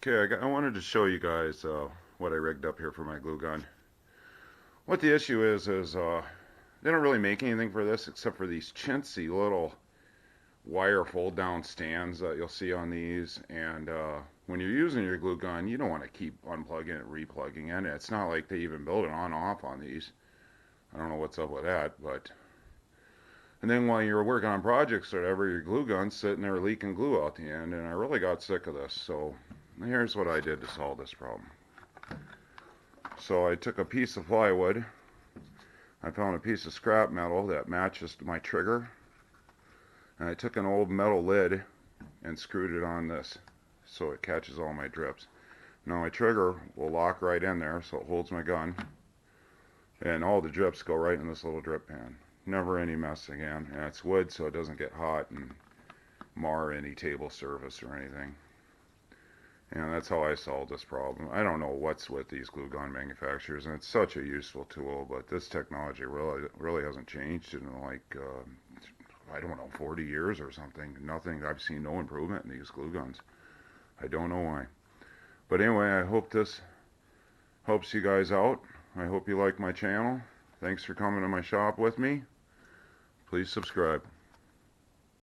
Okay, I wanted to show you guys what I rigged up here for my glue gun. What the issue is they don't really make anything for this except for these chintzy little wire fold down stands that you'll see on these. And when you're using your glue gun, you don't want to keep unplugging it, replugging it. It's not like they even build it on off on these. I don't know what's up with that, but. And then while you're working on projects or whatever, your glue gun's sitting there leaking glue out the end, and I really got sick of this. So here's what I did to solve this problem. So I took a piece of plywood. I found a piece of scrap metal that matches my trigger. And I took an old metal lid and screwed it on this so it catches all my drips. Now my trigger will lock right in there so it holds my gun. And all the drips go right in this little drip pan. Never any mess again. And it's wood so it doesn't get hot and mar any table surface or anything. And that's how I solved this problem. I don't know what's with these glue gun manufacturers, and it's such a useful tool, but this technology really hasn't changed in like, I don't know, 40 years or something. Nothing, I've seen no improvement in these glue guns. I don't know why. But anyway, I hope this helps you guys out. I hope you like my channel. Thanks for coming to my shop with me. Please subscribe.